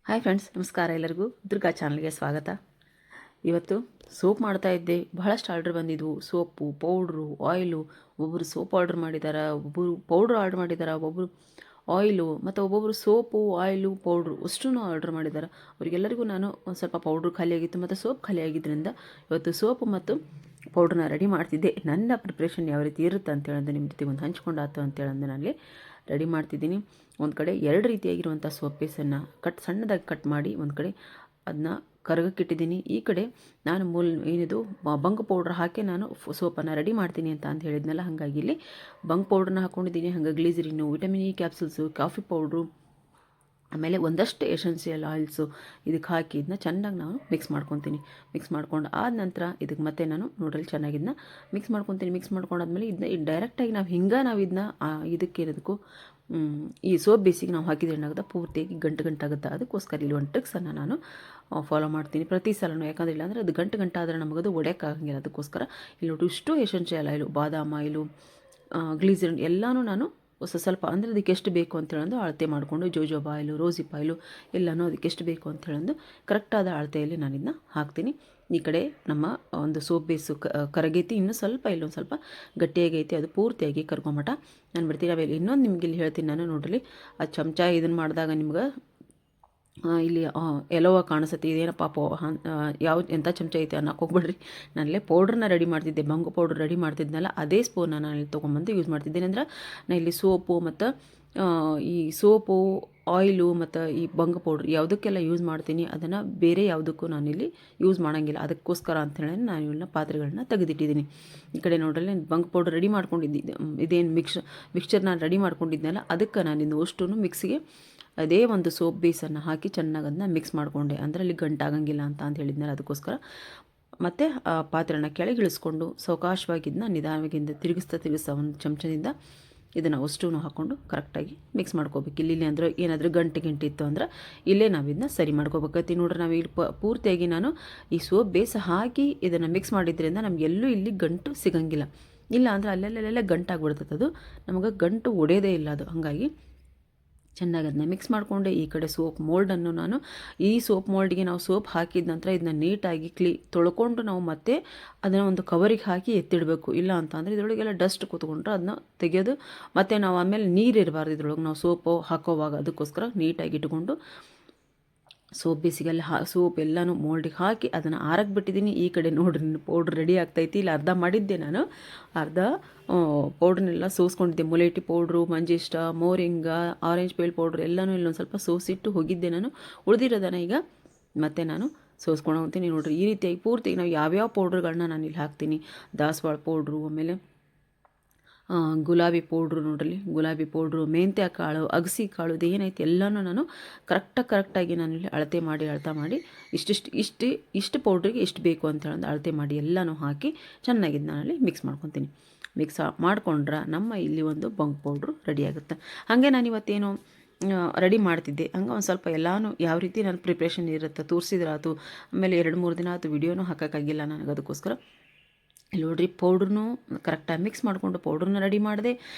Hi friends, ನಮಸ್ಕಾರ. ಎಲ್ಲರಿಗೂ ದುರ್ಗಾ ಚಾನಲ್ಗೆ ಸ್ವಾಗತ. ಇವತ್ತು ಸೋಪ್ ಮಾಡ್ತಾ ಇದ್ದೆ. ಬಹಳಷ್ಟು ಆರ್ಡ್ರ್ ಬಂದಿದ್ವು. Soap, powder, oil. ಒಬ್ಬರು ಸೋಪ್ ಆರ್ಡ್ರ್ ಮಾಡಿದ್ದಾರೆ, ಒಬ್ಬರು ಪೌಡ್ರ್ ಆರ್ಡ್ರ್ ಮಾಡಿದ್ದಾರೆ, ಒಬ್ಬರು ಆಯಿಲು ಮತ್ತು ಒಬ್ಬೊಬ್ಬರು ಸೋಪು, ಆಯಿಲು, ಪೌಡ್ರು ಅಷ್ಟೂ ಆರ್ಡ್ರ್ ಮಾಡಿದ್ದಾರೆ. ಅವರಿಗೆಲ್ಲರಿಗೂ ನಾನು ಒಂದು ಸ್ವಲ್ಪ ಪೌಡ್ರು ಖಾಲಿಯಾಗಿತ್ತು ಮತ್ತು ಸೋಪ್ ಖಾಲಿಯಾಗಿದ್ದರಿಂದ ಇವತ್ತು ಸೋಪು ಮತ್ತು ಪೌಡ್ರನ್ನ ರೆಡಿ ಮಾಡ್ತಿದ್ದೆ. ನನ್ನ ಪ್ರಿಪ್ರೇಷನ್ ಯಾವ ರೀತಿ ಇರುತ್ತೆ ಅಂತೇಳಂದು ನಿಮ್ಮ ಜೊತೆ ಒಂದು ಹಂಚ್ಕೊಂಡಾತು ಅಂತೇಳಂದು ನಾನಲ್ಲಿ ರೆಡಿ ಮಾಡ್ತಿದ್ದೀನಿ. ಒಂದು ಕಡೆ ಎರಡು ರೀತಿಯಾಗಿರುವಂಥ ಸೋಪ್ ಪೀಸನ್ನು ಸಣ್ಣದಾಗಿ ಕಟ್ ಮಾಡಿ ಒಂದು ಕಡೆ ಅದನ್ನ ಕರಗಕ್ಕಿಟ್ಟಿದ್ದೀನಿ. ಈ ಕಡೆ ನಾನು ಏನಿದು ಬಂಕ್ ಪೌಡ್ರ್ ಹಾಕಿ ನಾನು ಸೋಪನ್ನು ರೆಡಿ ಮಾಡ್ತೀನಿ ಅಂತ ಹೇಳಿದ್ನಲ್ಲ, ಹಾಗಾಗಿ ಇಲ್ಲಿ ಬಂಕ್ ಪೌಡ್ರನ್ನ ಹಾಕ್ಕೊಂಡಿದ್ದೀನಿ. ಹಾಗೆ ಗ್ಲೀಸರಿನು, vitamin E capsules, coffee powder, ಆಮೇಲೆ ಒಂದಷ್ಟು ಎಸೆನ್ಷಿಯಲ್ ಆಯಿಲ್ಸು ಇದಕ್ಕೆ ಹಾಕಿ ಇದನ್ನ ಚೆನ್ನಾಗಿ ನಾನು ಮಿಕ್ಸ್ ಮಾಡ್ಕೊತೀನಿ. ಮಿಕ್ಸ್ ಮಾಡ್ಕೊಂಡು ಆದ ನಂತರ ಇದಕ್ಕೆ ಮತ್ತೆ ನಾನು ನೋಡ್ರಲ್ಲಿ ಚೆನ್ನಾಗಿ ಇದನ್ನ ಮಿಕ್ಸ್ ಮಾಡ್ಕೊತೀನಿ. ಮಿಕ್ಸ್ ಮಾಡ್ಕೊಂಡಾದ್ಮೇಲೆ ಇದನ್ನ ಡೈರೆಕ್ಟಾಗಿ ನಾವು ಇದನ್ನ ಇದಕ್ಕೇನದಕ್ಕೂ ಈ ಸೋಪ್ ಬೇಸಿಗೆ ನಾವು ಹಾಕಿದ್ರೆ ಏನಾಗುತ್ತೆ, ಪೂರ್ತಿಯಾಗಿ ಗಂಟಾಗುತ್ತೆ. ಅದಕ್ಕೋಸ್ಕರ ಇಲ್ಲಿ ಒಂದು ಟ್ರಿಕ್ಸನ್ನು ನಾನು ಫಾಲೋ ಮಾಡ್ತೀನಿ ಪ್ರತಿ ಸಲನೂ. ಯಾಕಂದರೆ ಇಲ್ಲಾಂದರೆ ಅದು ಗಂಟಾದರೆ ನಮಗದು ಒಡೆಯೋಕ್ಕಾಗಂಗಿಲ್ಲ. ಅದಕ್ಕೋಸ್ಕರ ಇಲ್ಲಿ ನೋಡಿ ಇಷ್ಟು ಎಸೆನ್ಷಿಯಲ್ ಆಯಿಲು, ಬಾದಾಮ್ ಆಯಿಲು, ಗ್ಲೀಸರಿನ್ ಎಲ್ಲನೂ ನಾನು ಸ್ವಲ್ಪ ಅಂದರೆ ಅದಕ್ಕೆ ಎಷ್ಟು ಬೇಕು ಅಂತೇಳಂದು ಅಳತೆ ಮಾಡಿಕೊಂಡು, ಜೋಜೋಬ ಆಯಿಲು, ರೋಸಿಪ್ ಆಯಿಲು ಎಲ್ಲನೂ ಅದಕ್ಕೆ ಎಷ್ಟು ಬೇಕು ಅಂತೇಳಂದು ಕರೆಕ್ಟಾದ ಅಳತೆಯಲ್ಲಿ ನಾನು ಇದನ್ನ ಹಾಕ್ತೀನಿ. ಈ ಕಡೆ ನಮ್ಮ ಒಂದು ಸೋಪ್ ಬೇಸು ಕರಗೈತಿ. ಇನ್ನೂ ಸ್ವಲ್ಪ ಇಲ್ಲೊಂದು ಸ್ವಲ್ಪ ಗಟ್ಟಿಯಾಗೈತಿ. ಅದು ಪೂರ್ತಿಯಾಗಿ ಕರ್ಕೊಂಮಟ ನಾನು ಬಿಡ್ತೀನಿ. ಆಮೇಲೆ ಇನ್ನೊಂದು ನಿಮ್ಗೆ ಇಲ್ಲಿ ಹೇಳ್ತೀನಿ ನಾನು. ನೋಡ್ರಿ, ಆ ಚಮಚ ಇದನ್ನು ಮಾಡಿದಾಗ ನಿಮ್ಗೆ ಇಲ್ಲಿ ಎಲ್ಲೋ ಕಾಣಿಸುತ್ತೆ. ಇದೇನಪ್ಪ ಎಂಥ ಚಮಚ ಐತೆ ಅನ್ನೋಕೆ ಹೋಗ್ಬಿಡ್ರಿ. ನಾನಲ್ಲೇ ಪೌಡ್ರನ್ನ ರೆಡಿ ಮಾಡ್ತಿದ್ದೆ, ಬಂಗು ಪೌಡ್ರ್ ರೆಡಿ ಮಾಡ್ತಿದ್ನಲ್ಲ, ಅದೇ ಸ್ಪೂನ್ನ ನಾನು ಇಲ್ಲಿ ತೊಗೊಂಬಂದು ಯೂಸ್ ಮಾಡ್ತಿದ್ದೇನೆ. ಅಂದ್ರೆ ನಾನು ಇಲ್ಲಿ ಸೋಪು ಮತ್ತು ಈ ಸೋಪು, ಆಯಿಲು ಮತ್ತು ಈ ಬಂಗ ಪೌಡ್ರ್ ಯಾವುದಕ್ಕೆಲ್ಲ ಯೂಸ್ ಮಾಡ್ತೀನಿ ಅದನ್ನು ಬೇರೆ ಯಾವುದಕ್ಕೂ ನಾನಿಲ್ಲಿ ಯೂಸ್ ಮಾಡೋಂಗಿಲ್ಲ. ಅದಕ್ಕೋಸ್ಕರ ಅಂಥೇಳಿ ನಾನು ಇವನ್ನ ಪಾತ್ರೆಗಳನ್ನ ತೆಗೆದಿಟ್ಟಿದ್ದೀನಿ. ಈ ಕಡೆ ನೋಡ್ರಲ್ಲಿ ಬಂಗ ಪೌಡ್ರ್ ರೆಡಿ ಮಾಡ್ಕೊಂಡಿದ್ದೆ. ಇದೇನು ಮಿಕ್ಸ್ಚರ್ ನಾನು ರೆಡಿ ಮಾಡ್ಕೊಂಡಿದ್ನಲ್ಲ, ಅದಕ್ಕೆ ನಾನು ಅಷ್ಟು ಮಿಕ್ಸಿಗೆ ಅದೇ ಒಂದು ಸೋಪ್ ಬೇಸನ್ನು ಹಾಕಿ ಚೆನ್ನಾಗಿ ಅದನ್ನ ಮಿಕ್ಸ್ ಮಾಡಿಕೊಂಡೆ. ಅಂದರೆ ಅಲ್ಲಿ ಗಂಟಾಗಂಗಿಲ್ಲ ಅಂತ ಹೇಳಿದ್ನಲ್ಲ, ಅದಕ್ಕೋಸ್ಕರ ಮತ್ತು ಆ ಪಾತ್ರೆನ ಕೆಳಗಿಳಿಸ್ಕೊಂಡು ಸಾವಕಾಶವಾಗಿ ಇದನ್ನ ನಿಧಾನವಾಗಿಂದ ತಿರುಗಿಸ್ತಾ ಒಂದು ಚಮಚದಿಂದ ಇದನ್ನು ಅಷ್ಟೂ ಹಾಕ್ಕೊಂಡು ಕರೆಕ್ಟಾಗಿ ಮಿಕ್ಸ್ ಮಾಡ್ಕೋಬೇಕು. ಇಲ್ಲಿ ಅಂದರೆ ಏನಾದರೂ ಗಂಟೆ ಇತ್ತು ಅಂದ್ರೆ ಇಲ್ಲೇ ನಾವು ಇದನ್ನ ಸರಿ ಮಾಡ್ಕೋಬೇಕೈತಿ. ನೋಡ್ರಿ, ನಾವು ಇಲ್ಲಿ ಪೂರ್ತಿಯಾಗಿ ನಾನು ಈ ಸೋಪ್ ಬೇಸ್ ಹಾಕಿ ಇದನ್ನು ಮಿಕ್ಸ್ ಮಾಡಿದ್ರಿಂದ ನಮಗೆಲ್ಲೂ ಇಲ್ಲಿ ಗಂಟು ಸಿಗಂಗಿಲ್ಲ. ಇಲ್ಲ ಅಂದರೆ ಅಲ್ಲೆಲ್ಲೆಲ್ಲ ಗಂಟಾಗ್ಬಿಡ್ತದೆ. ಅದು ನಮಗೆ ಗಂಟು ಒಡೆಯೋದೇ ಇಲ್ಲ ಅದು. ಹಾಗಾಗಿ ಚೆನ್ನಾಗಿ ಅದನ್ನ ಮಿಕ್ಸ್ ಮಾಡಿಕೊಂಡೆ. ಈ ಕಡೆ ಸೋಪ್ ಮೋಲ್ಡನ್ನು ನಾನು ಈ ಸೋಪ್ ಮೋಲ್ಡ್ಗೆ ನಾವು ಸೋಪ್ ಹಾಕಿದ ನಂತರ ಇದನ್ನ ನೀಟಾಗಿ ತೊಳ್ಕೊಂಡು ನಾವು ಮತ್ತೆ ಅದನ್ನು ಒಂದು ಕವರಿಗೆ ಹಾಕಿ ಎತ್ತಿಡಬೇಕು. ಇಲ್ಲ ಅಂತಂದರೆ ಇದರೊಳಗೆಲ್ಲ ಡಸ್ಟ್ ಕೂತ್ಕೊಂಡ್ರೆ ಅದನ್ನ ತೆಗೆಯೋದು. ಮತ್ತು ನಾವು ಆಮೇಲೆ ನೀರು ಇರಬಾರ್ದು ಇದ್ರೊಳಗೆ ನಾವು ಸೋಪು ಹಾಕೋವಾಗ. ಅದಕ್ಕೋಸ್ಕರ ನೀಟಾಗಿ ಇಟ್ಕೊಂಡು ಸೋಪ್ ಬೇಸಿಗೆಲ್ಲ ಸೋಪ್ ಎಲ್ಲನೂ ಮೋಲ್ಡಿಗೆ ಹಾಕಿ ಅದನ್ನು ಆರಕ್ಕೆ ಬಿಟ್ಟಿದ್ದೀನಿ. ಈ ಕಡೆ ನೋಡ್ರಿ, ಪೌಡ್ರ್ ರೆಡಿ ಆಗ್ತೈತಿ. ಇಲ್ಲಿ ಅರ್ಧ ಮಾಡಿದ್ದೆ ನಾನು. ಅರ್ಧ ಪೌಡ್ರನ್ನೆಲ್ಲ ಸೋಸ್ಕೊಂಡಿದ್ದೆ. ಮುಲೇಟಿ ಪೌಡ್ರು, ಮಂಜಿಷ್ಟ, ಮೋರಿಂಗ, ಆರೆಂಜ್ ಪೇಲ್ ಪೌಡ್ರ್ ಎಲ್ಲನೂ ಇಲ್ಲೊಂದು ಸ್ವಲ್ಪ ಸೋಸಿಟ್ಟು ಹೋಗಿದ್ದೆ ನಾನು. ಉಳಿದಿರೋದನ್ನು ಈಗ ಮತ್ತೆ ನಾನು ಸೋಸ್ಕೊಂಡು ಹೋಗ್ತೀನಿ. ನೋಡ್ರಿ, ಈ ರೀತಿಯಾಗಿ ಪೂರ್ತಿ ನಾವು ಯಾವ್ಯಾವ ಪೌಡ್ರ್ಗಳನ್ನ ನಾನು ಇಲ್ಲಿ ಹಾಕ್ತೀನಿ. ದಾಸವಾಳ ಪೌಡ್ರು, ಆಮೇಲೆ ಗುಲಾಬಿ ಪೌಡ್ರು, ನೋಡ್ರಿ ಗುಲಾಬಿ ಪೌಡ್ರು, ಮೆಂತ್ಯ ಕಾಳು, ಅಗಸಿ ಕಾಳು, ಇದೇನೈತೆ ಎಲ್ಲನೂ ನಾನು ಕರೆಕ್ಟಾಗಿ ನಾನಿಲ್ಲಿ ಅಳತೆ ಮಾಡಿ ಇಷ್ಟು ಪೌಡ್ರಿಗೆ ಎಷ್ಟು ಬೇಕು ಅಂತ ಹೇಳೋದು ಅಳತೆ ಮಾಡಿ ಎಲ್ಲನೂ ಹಾಕಿ ಚೆನ್ನಾಗಿ ನಾನಲ್ಲಿ ಮಿಕ್ಸ್ ಮಾಡ್ಕೊತೀನಿ. ಮಿಕ್ಸ್ ಮಾಡಿಕೊಂಡ್ರೆ ನಮ್ಮ ಇಲ್ಲಿ ಒಂದು ಬಂಕ್ ಪೌಡ್ರು ರೆಡಿ ಆಗುತ್ತೆ. ಹಾಗೆ ನಾನು ಇವತ್ತೇನು ರೆಡಿ ಮಾಡ್ತಿದ್ದೆ, ಹಂಗೆ ಒಂದು ಸ್ವಲ್ಪ ಎಲ್ಲನೂ ಯಾವ ರೀತಿ ನನ್ನ ಪ್ರಿಪ್ರೇಷನ್ ಇರುತ್ತೆ ತೋರಿಸಿದ್ರಾತು. ಆಮೇಲೆ 2-3 ದಿನ ಆಯ್ತು ವೀಡಿಯೋನೂ ಹಾಕೋಕ್ಕಾಗಿಲ್ಲ ನನಗೆ. ಅದಕ್ಕೋಸ್ಕರ ಇಲ್ಲಿ ನೋಡ್ರಿ, ಪೌಡ್ರನ್ನೂ ಕರೆಕ್ಟಾಗಿ ಮಿಕ್ಸ್ ಮಾಡಿಕೊಂಡು ಪೌಡ್ರನ್ನ ರೆಡಿ ಮಾಡಿದೆ.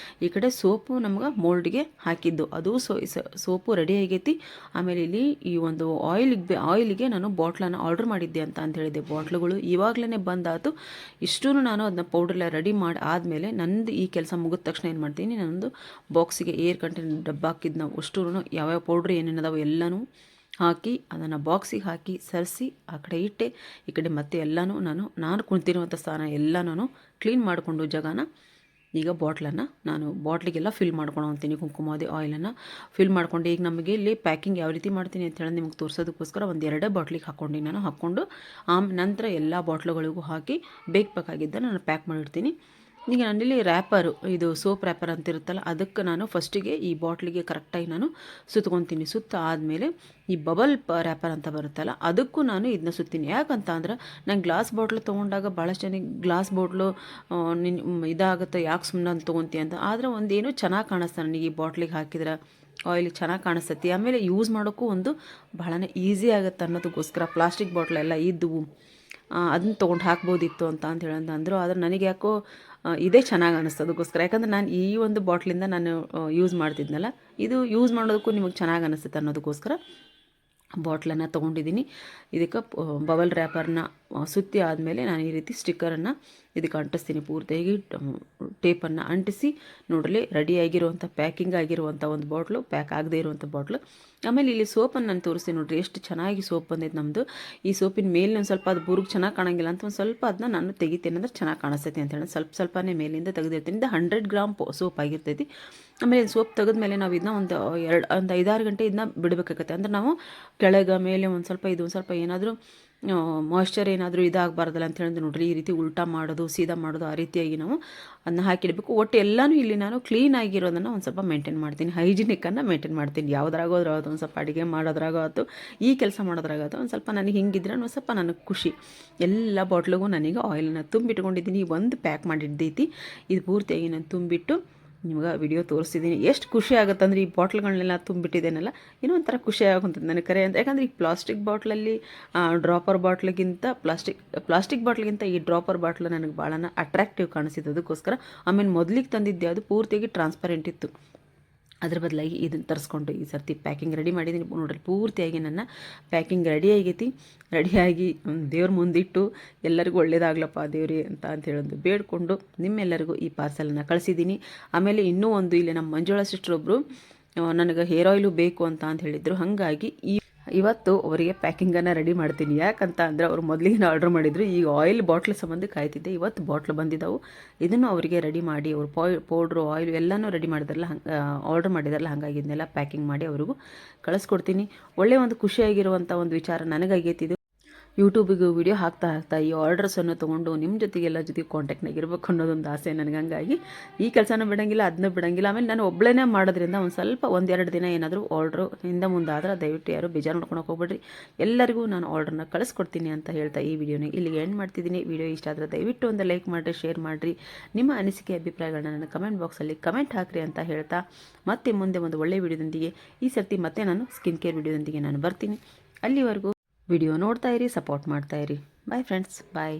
ಈ ಕಡೆ ಸೋಪು ನಮ್ಗೆ ಮೋಲ್ಡ್ಗೆ ಹಾಕಿದ್ದು ಅದು ಸೋಪು ರೆಡಿ ಆಗೈತಿ. ಆಮೇಲೆ ಇಲ್ಲಿ ಈ ಒಂದು ಆಯಿಲಿಗೆ ನಾನು ಬಾಟ್ಲನ್ನು ಆರ್ಡ್ರ್ ಮಾಡಿದ್ದೆ ಅಂತ ಹೇಳಿದ್ದೆ. ಬಾಟ್ಲುಗಳು ಇವಾಗಲೇ ಬಂದಾತು. ಇಷ್ಟೂ ನಾನು ಅದನ್ನ ಪೌಡ್ರೆಲ್ಲ ರೆಡಿ ಮಾಡಿ ಆದಮೇಲೆ ನಂದು ಈ ಕೆಲಸ ಮುಗಿದ ತಕ್ಷಣ ಏನು ಮಾಡ್ತೀನಿ, ನಾನೊಂದು ಬಾಕ್ಸಿಗೆ ಏರ್ ಕಂಟೈನರ್ ಡಬ್ಬ ಹಾಕಿದ್ದು ನಾವು ಅಷ್ಟೂ ಯಾವ್ಯಾವ ಪೌಡ್ರ್ ಏನೇನದಾವೆ ಎಲ್ಲನೂ ಹಾಕಿ ಅದನ್ನು ಬಾಕ್ಸಿಗೆ ಹಾಕಿ ಸರಿಸಿ ಆ ಕಡೆ ಇಟ್ಟೆ. ಈ ಕಡೆ ಮತ್ತೆ ಎಲ್ಲನೂ ನಾನು ಕುಳಿತಿರುವಂಥ ಸ್ಥಾನ ಎಲ್ಲನೂ ಕ್ಲೀನ್ ಮಾಡಿಕೊಂಡು ಜಾಗನ ಈಗ ನಾನು ಬಾಟ್ಲಿಗೆಲ್ಲ ಫಿಲ್ ಮಾಡ್ಕೊಂಡು ಹೋಗ್ತೀನಿ. ಕುಂಕುಮಾದಿ ಆಯಿಲನ್ನು ಫಿಲ್ ಮಾಡ್ಕೊಂಡು ಈಗ ನಮಗೆ ಇಲ್ಲಿ ಪ್ಯಾಕಿಂಗ್ ಯಾವ ರೀತಿ ಮಾಡ್ತೀನಿ ಅಂತ ಹೇಳಿ ನಿಮ್ಗೆ ತೋರಿಸೋದಕ್ಕೋಸ್ಕರ 2 ಬಾಟ್ಲಿಗೆ ಹಾಕ್ಕೊಂಡು ನಂತರ ಎಲ್ಲ ಬಾಟ್ಲುಗಳಿಗೂ ಹಾಕಿ ಬೇಕಾಗಿದ್ದ ನಾನು ಪ್ಯಾಕ್ ಮಾಡಿರ್ತೀನಿ. ಈಗ ನಾನಿಲ್ಲಿ ರ್ಯಾಪರು, ಇದು ಸೋಪ್ ರ್ಯಾಪರ್ ಅಂತ ಇರುತ್ತಲ್ಲ, ಅದಕ್ಕೆ ನಾನು ಫಸ್ಟಿಗೆ ಈ ಬಾಟ್ಲಿಗೆ ಕರೆಕ್ಟಾಗಿ ನಾನು ಸುತ್ಕೊತೀನಿ. ಸುತ್ತ ಆದಮೇಲೆ ಈ ಬಬಲ್ ರ್ಯಾಪರ್ ಅಂತ ಬರುತ್ತಲ್ಲ, ಅದಕ್ಕೂ ನಾನು ಇದನ್ನ ಸುತ್ತೀನಿ. ಯಾಕಂತ ಅಂದ್ರೆ ನಾನು ಗ್ಲಾಸ್ ಬಾಟ್ಲು ತೊಗೊಂಡಾಗ ಭಾಳಷ್ಟು ಜನಕ್ಕೆ ಗ್ಲಾಸ್ ಬಾಟ್ಲು ಇದಾಗುತ್ತೆ, ಯಾಕೆ ಸುಮ್ಮನೆ ಅಂತ ತೊಗೊತೀಯ ಅಂತ. ಆದರೆ ಒಂದೇನು ಚೆನ್ನಾಗಿ ಕಾಣಿಸ್ತಾ ನನಗೆ ಈ ಬಾಟ್ಲಿಗೆ ಹಾಕಿದ್ರೆ ಆಯಿಲ್ ಚೆನ್ನಾಗಿ ಕಾಣಿಸ್ತೈತಿ. ಆಮೇಲೆ ಯೂಸ್ ಮಾಡೋಕ್ಕೂ ಒಂದು ಬಹಳನೇ ಈಸಿ ಆಗುತ್ತೆ ಅನ್ನೋದಕ್ಕೋಸ್ಕರ ಪ್ಲಾಸ್ಟಿಕ್ ಬಾಟ್ಲೆಲ್ಲ ಇದ್ದವು ಅದನ್ನ ತೊಗೊಂಡು ಹಾಕ್ಬೋದಿತ್ತು ಅಂತ ಹೇಳಂದ್ರು. ಆದರೆ ನನಗೆ ಯಾಕೋ ಇದೇ ಚೆನ್ನಾಗಿ ಅನ್ನಿಸ್ತು. ಅದಕ್ಕೋಸ್ಕರ ಯಾಕಂದರೆ ನಾನು ಈ ಒಂದು ಬಾಟ್ಲಿಂದ ನಾನು ಯೂಸ್ ಮಾಡ್ತಿದ್ನಲ್ಲ, ಇದು ಯೂಸ್ ಮಾಡೋದಕ್ಕೂ ನಿಮಗೆ ಚೆನ್ನಾಗಿ ಅನ್ನಿಸುತ್ತೆ ಅನ್ನೋದಕ್ಕೋಸ್ಕರ ಬಾಟ್ಲನ್ನು ತೊಗೊಂಡಿದ್ದೀನಿ. ಇದಕ್ಕೆ ಬಬಲ್ ರ್ಯಾಪರ್ನ ಸುತ್ತಿ ಆದಮೇಲೆ ನಾನು ಈ ರೀತಿ ಸ್ಟಿಕ್ಕರನ್ನು ಇದಕ್ಕೆ ಅಂಟಿಸ್ತೀನಿ. ಪೂರ್ತಿಯಾಗಿ ಟೇಪನ್ನು ಅಂಟಿಸಿ ನೋಡಲಿ ರೆಡಿಯಾಗಿರುವಂಥ ಪ್ಯಾಕಿಂಗ್ ಆಗಿರುವಂಥ ಒಂದು ಬಾಟ್ಲು, ಪ್ಯಾಕ್ ಆಗದೇ ಇರುವಂಥ ಬಾಟ್ಲು. ಆಮೇಲೆ ಇಲ್ಲಿ ಸೋಪನ್ನು ನಾನು ತೋರಿಸ್ತೀನಿ ನೋಡಿರಿ, ಎಷ್ಟು ಚೆನ್ನಾಗಿ ಸೋಪ್ ಬಂದೈತೆ ನಮ್ಮದು. ಈ ಸೋಪಿನ ಮೇಲೆ ಒಂದು ಸ್ವಲ್ಪ ಅದು ಬುರುಗು ಚೆನ್ನಾಗಿ ಕಾಣಂಗಿಲ್ಲ ಅಂತ ಒಂದು ಸ್ವಲ್ಪ ಅದನ್ನ ನಾನು ತೆಗಿತೀನಿ ಅಂದ್ರೆ ಚೆನ್ನಾಗಿ ಕಾಣಿಸ್ತೈತಿ ಅಂತ ಹೇಳಿ ಸ್ವಲ್ಪನೇ ಮೇಲಿಂದ ತೆಗೆದಿರ್ತೀನಿ. ಇದು 100 ಗ್ರಾಮ್ ಸೋಪ್ ಆಗಿರ್ತೈತಿ. ಆಮೇಲೆ ಸೋಪ್ ತೆಗೆದ್ಮೇಲೆ ನಾವು ಇದನ್ನ ಒಂದು 5-6 ಗಂಟೆ ಇದನ್ನ ಬಿಡಬೇಕಾಗತ್ತೆ. ಅಂದ್ರೆ ನಾವು ಕೆಳಗೆ ಮೇಲೆ ಒಂದು ಸ್ವಲ್ಪ ಏನಾದರೂ ಮಾಯ್ಶ್ಚರ್ ಏನಾದರೂ ಇದಾಗಬಾರ್ದಲ್ಲ ಅಂತ ಹೇಳಿದ್ರೆ ನೋಡ್ರಿ, ಈ ರೀತಿ ಉಲ್ಟಾ ಮಾಡೋದು ಸೀದಾ ಮಾಡೋದು ಆ ರೀತಿಯಾಗಿ ನಾವು ಅದನ್ನ ಹಾಕಿಡಬೇಕು. ಒಟ್ಟು ಎಲ್ಲನೂ ಇಲ್ಲಿ ನಾನು ಕ್ಲೀನ್ ಆಗಿರೋದನ್ನು ಒಂದು ಸ್ವಲ್ಪ ಮೇಂಟೈನ್ ಮಾಡ್ತೀನಿ, ಹೈಜಿನಿಕ್ಕನ್ನು ಮೇಂಟೈನ್ ಮಾಡ್ತೀನಿ. ಯಾವುದ್ರಾಗೋದ್ರಾಗೋದು ಒಂದು ಸ್ವಲ್ಪ ಅಡುಗೆ ಮಾಡೋದ್ರಾಗೋದು, ಈ ಕೆಲಸ ಮಾಡೋದ್ರಾಗೋದು ಒಂದು ಸ್ವಲ್ಪ ನನಗೆ ಹಿಂಗಿದ್ರೆ ಒಂದು ಸ್ವಲ್ಪ ನನಗೆ ಖುಷಿ. ಎಲ್ಲ ಬಾಟ್ಲಿಗೂ ನನಗೆ ಆಯಿಲನ್ನು ತುಂಬಿಟ್ಕೊಂಡಿದ್ದೀನಿ. ಒಂದು ಪ್ಯಾಕ್ ಮಾಡಿದ್ದೈತಿ, ಇದು ಪೂರ್ತಿಯಾಗಿ ನಾನು ತುಂಬಿಟ್ಟು ನಿಮ್ಗೆ ವಿಡಿಯೋ ತೋರಿಸಿದ್ದೀನಿ. ಎಷ್ಟು ಖುಷಿ ಆಗುತ್ತೆ ಅಂದರೆ ಈ ಬಾಟ್ಲ್ಗಳನ್ನೆಲ್ಲ ತುಂಬಿಟ್ಟಿದ್ದೇನಲ್ಲ, ಏನೋ ಒಂಥರ ಖುಷಿ ಆಗುವಂಥದ್ದು ನನಗೆ ಕರೆ ಅಂತ. ಯಾಕಂದರೆ ಈ ಪ್ಲಾಸ್ಟಿಕ್ ಬಾಟ್ಲಲ್ಲಿ ಡ್ರಾಪರ್ ಬಾಟ್ಲಿಗಿಂತ ಪ್ಲಾಸ್ಟಿಕ್ ಬಾಟ್ಲಿಗಿಂತ ಈ ಡ್ರಾಪರ್ ಬಾಟ್ಲ್ ನನಗೆ ಭಾಳನ ಅಟ್ರಾಕ್ಟಿವ್ ಕಾಣಿಸಿದ್ದು. ಅದಕ್ಕೋಸ್ಕರ ಆಮೇಲೆ ಮೊದಲಿಗೆ ತಂದಿದ್ದೆ ಅದು ಪೂರ್ತಿಯಾಗಿ ಟ್ರಾನ್ಸ್ಪರೆಂಟ್ ಇತ್ತು. ಅದ್ರ ಬದಲಾಗಿ ಇದನ್ನು ತರಿಸ್ಕೊಂಡು ಈ ಸರ್ತಿ ಪ್ಯಾಕಿಂಗ್ ರೆಡಿ ಮಾಡಿದ್ದೀನಿ ನೋಡ್ರಿ. ಪೂರ್ತಿಯಾಗಿ ನನ್ನ ಪ್ಯಾಕಿಂಗ್ ರೆಡಿ ಆಗೈತಿ. ರೆಡಿಯಾಗಿ ದೇವ್ರ ಮುಂದಿಟ್ಟು ಎಲ್ಲರಿಗೂ ಒಳ್ಳೇದಾಗ್ಲಪ್ಪ ದೇವ್ರಿ ಅಂತ ಹೇಳೋದು ಬೇಡ್ಕೊಂಡು ನಿಮ್ಮೆಲ್ಲರಿಗೂ ಈ ಪಾರ್ಸಲನ್ನು ಕಳಿಸಿದ್ದೀನಿ. ಆಮೇಲೆ ಇನ್ನೂ ಒಂದು ಇಲ್ಲಿ ನಮ್ಮ ಮಂಜುಳಾ ಸಿಸ್ಟರ್ ಒಬ್ಬರು ನನಗೆ ಹೇರ್ ಆಯಿಲು ಬೇಕು ಅಂತ ಹೇಳಿದರು. ಹಾಗಾಗಿ ಇವತ್ತು ಅವರಿಗೆ ಪ್ಯಾಕಿಂಗನ್ನು ರೆಡಿ ಮಾಡ್ತೀನಿ. ಯಾಕಂತ ಅಂದರೆ ಅವರು ಮೊದಲಿಗೆ ಆರ್ಡ್ರ್ ಮಾಡಿದರು, ಈಗ ಆಯಿಲ್ ಬಾಟ್ಲ್ ಸಂಬಂಧ ಕಾಯ್ತಿದ್ದೆ. ಇವತ್ತು ಬಾಟ್ಲ್ ಬಂದಿದ್ದವು, ಇದನ್ನು ಅವರಿಗೆ ರೆಡಿ ಮಾಡಿ ಅವರು ಪೌಡ್ರು ಆಯಿಲ್ ಎಲ್ಲನೂ ರೆಡಿ ಮಾಡಿದಾರಲ್ಲ, ಆರ್ಡ್ರ್ ಮಾಡಿದಾರಲ್ಲ, ಹಾಗಾಗಿ ಇದನ್ನೆಲ್ಲ ಪ್ಯಾಕಿಂಗ್ ಮಾಡಿ ಅವ್ರಿಗೂ ಕಳಿಸ್ಕೊಡ್ತೀನಿ. ಒಳ್ಳೆಯ ಒಂದು ಖುಷಿಯಾಗಿರುವಂಥ ಒಂದು ವಿಚಾರ ನನಗಾಗೈತಿದು. ಯೂಟ್ಯೂಬಿಗೆ ವಿಡಿಯೋ ಹಾಕ್ತಾ ಈ ಆರ್ಡರ್ಸನ್ನು ತೊಗೊಂಡು ನಿಮ್ಮ ಜೊತೆಗೆಲ್ಲ ಜೊತೆಗೆ ಕಾಂಟ್ಯಾಕ್ಟ್ನಾಗ ಇರಬೇಕು ಅನ್ನೋದೊಂದು ಆಸೆ ನನಗೆ. ಹಂಗಾಗಿ ಈ ಕೆಲಸನೂ ಬಿಡೋಂಗಿಲ್ಲ, ಅದನ್ನೂ ಬಿಡೋಂಗಿಲ್ಲ. ಆಮೇಲೆ ನಾನು ಒಬ್ಬಳೇ ಮಾಡೋದ್ರಿಂದ ಒಂದು ಸ್ವಲ್ಪ 1-2 ದಿನ ಏನಾದರೂ ಆರ್ಡ್ರು ಹಿಂದೆ ಮುಂದೆ ಆದ್ರೆ ದಯವಿಟ್ಟು ಯಾರು ಬೇಜಾರು ಮಾಡ್ಕೊಳಕ್ಕೆ ಹೋಗ್ಬೇಡ್ರಿ. ಎಲ್ಲರಿಗೂ ನಾನು ಆರ್ಡ್ರನ್ನ ಕಳಿಸ್ಕೊಡ್ತೀನಿ ಅಂತ ಹೇಳ್ತಾ ಈ ವಿಡಿಯೋನ ಇಲ್ಲಿಗೆ ಎಂಡ್ ಮಾಡ್ತಿದ್ದೀನಿ. ವಿಡಿಯೋ ಇಷ್ಟ ಆದರೆ ದಯವಿಟ್ಟು ಒಂದು ಲೈಕ್ ಮಾಡಿರಿ, ಶೇರ್ ಮಾಡಿರಿ. ನಿಮ್ಮ ಅನಿಸಿಕೆ ಅಭಿಪ್ರಾಯಗಳನ್ನ ನನ್ನ ಕಮೆಂಟ್ ಬಾಕ್ಸಲ್ಲಿ ಕಮೆಂಟ್ ಹಾಕಿರಿ ಅಂತ ಹೇಳ್ತಾ ಮತ್ತೆ ಮುಂದೆ ಒಂದು ಒಳ್ಳೆಯ ವಿಡಿಯೋದೊಂದಿಗೆ ಈ ಸರ್ತಿ ಮತ್ತೆ ನಾನು ಸ್ಕಿನ್ ಕೇರ್ ವಿಡಿಯೋದೊಂದಿಗೆ ನಾನು ಬರ್ತೀನಿ. ಅಲ್ಲಿವರೆಗೂ ವಿಡಿಯೋ ನೋಡ್ತಾ ಇರಿ, ಸಪೋರ್ಟ್ ಮಾಡ್ತಾ ಇರಿ. ಬಾಯ್ ಫ್ರೆಂಡ್ಸ್, ಬಾಯ್.